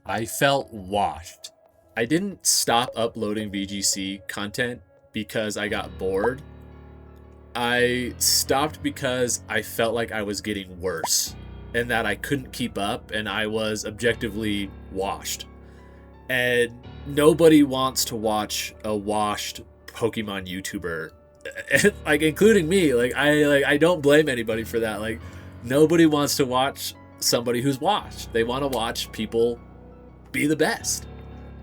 I felt washed. I didn't stop uploading VGC content because I got bored. I stopped because I felt like I was getting worse and that I couldn't keep up and I was objectively washed. And nobody wants to watch a washed Pokemon YouTuber, like including me. I don't blame anybody for that. Like nobody wants to watch somebody who's washed. They want to watch people be the best.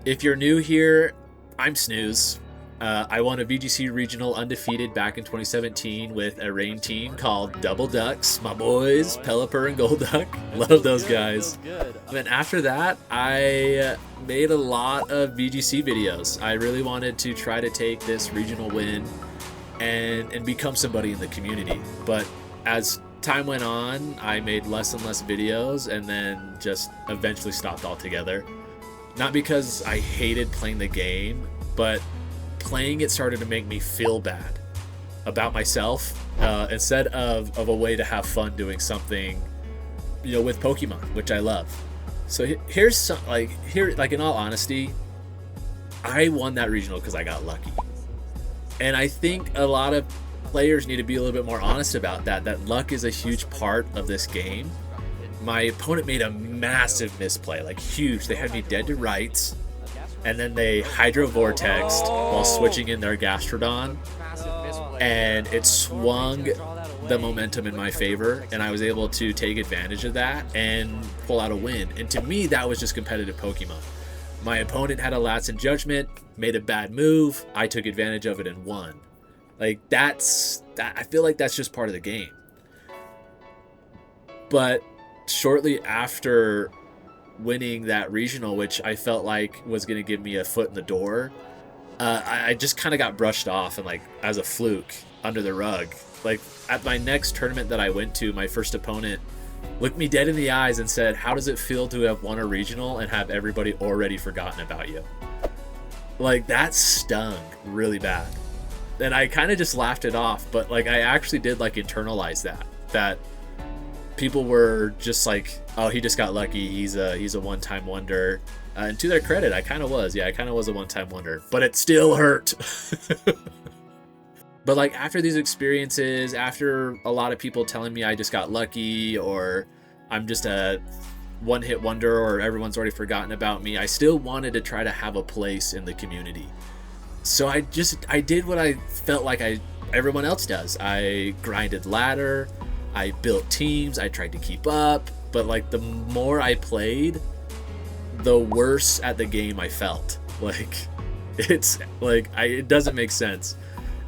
If you're new here, I'm Snooze. I won a VGC regional undefeated back in 2017 with a rain team called Double Ducks. My boys, Pelipper and Golduck. Love those guys. And after that, I made a lot of VGC videos. I really wanted to try to take this regional win and become somebody in the community. But as time went on, I made less and less videos and then just eventually stopped altogether. Not because I hated playing the game, but playing it started to make me feel bad about myself instead of a way to have fun doing something, with Pokemon, which I love. So here's some, in all honesty, I won that regional because I got lucky. And I think a lot of players need to be a little bit more honest about that luck is a huge part of this game. My opponent made a massive misplay, like huge. They had me dead to rights, and then they Hydro Vortexed while switching in their Gastrodon, and it swung the momentum in my favor, and I was able to take advantage of that and pull out a win. And to me, that was just competitive Pokemon. My opponent had a lapse in judgment, made a bad move, I took advantage of it and won. Like I feel like that's just part of the game. But shortly after winning that regional, which I felt like was going to give me a foot in the door, I just kind of got brushed off and as a fluke under the rug. Like at my next tournament that I went to, my first opponent looked me dead in the eyes and said, "How does it feel to have won a regional and have everybody already forgotten about you?" Like that stung really bad. And I kind of just laughed it off, but I actually did internalize that people were just like, "Oh, he just got lucky. He's a one-time wonder." And to their credit, I kind of was. Yeah, I kind of was a one-time wonder, but it still hurt. But after these experiences, after a lot of people telling me I just got lucky or I'm just a one-hit wonder or everyone's already forgotten about me, I still wanted to try to have a place in the community. So I did what I felt like everyone else does. I grinded ladder, I built teams, I tried to keep up, but the more I played, the worse at the game I felt. It doesn't make sense.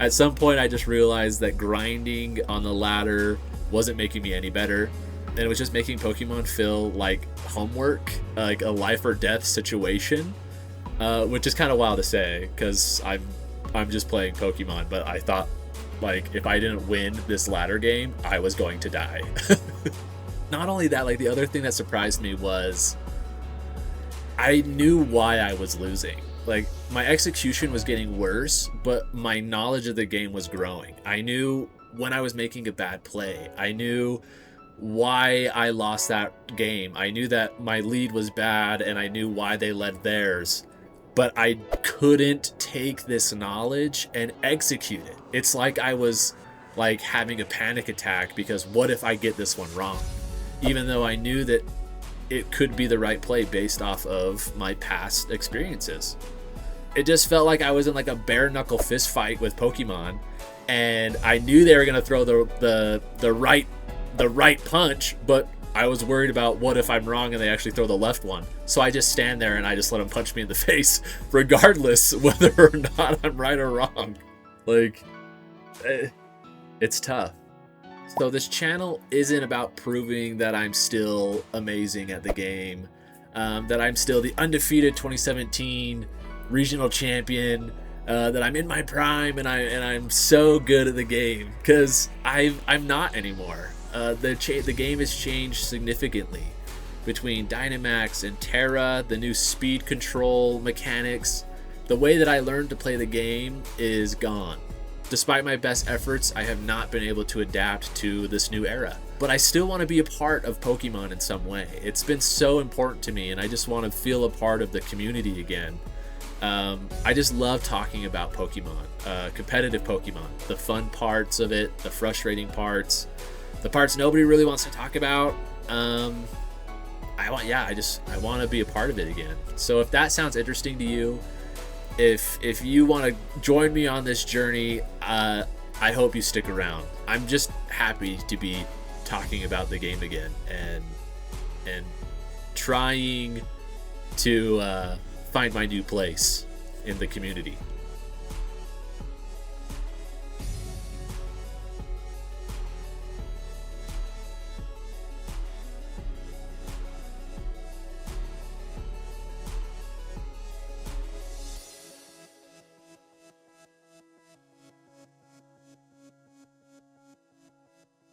At some point I just realized that grinding on the ladder wasn't making me any better, and it was just making Pokemon feel like homework, like a life or death situation, which is kind of wild to say because I'm just playing Pokemon, but I thought if I didn't win this ladder game, I was going to die. Not only that, the other thing that surprised me was I knew why I was losing. My execution was getting worse, but my knowledge of the game was growing. I knew when I was making a bad play. I knew why I lost that game. I knew that my lead was bad, and I knew why they led theirs. But I couldn't take this knowledge and execute it. It's like I was having a panic attack because what if I get this one wrong? Even though I knew that it could be the right play based off of my past experiences. It just felt like I was in a bare knuckle fist fight with Pokemon, and I knew they were gonna throw the right punch, but I was worried about what if I'm wrong and they actually throw the left one. So I just stand there and I just let them punch me in the face, regardless whether or not I'm right or wrong. It's tough. So this channel isn't about proving that I'm still amazing at the game, that I'm still the undefeated 2017 regional champion, that I'm in my prime and I'm so good at the game, because I'm not anymore. The game has changed significantly between Dynamax and Terra, the new speed control mechanics. The way that I learned to play the game is gone. Despite my best efforts, I have not been able to adapt to this new era. but I still want to be a part of Pokemon in some way. It's been so important to me, and I just want to feel a part of the community again. I just love talking about Pokemon, competitive Pokemon, the fun parts of it, the frustrating parts, the parts nobody really wants to talk about. I want to be a part of it again. So if that sounds interesting to you, if you want to join me on this journey, I hope you stick around. I'm just happy to be talking about the game again and trying to find my new place in the community.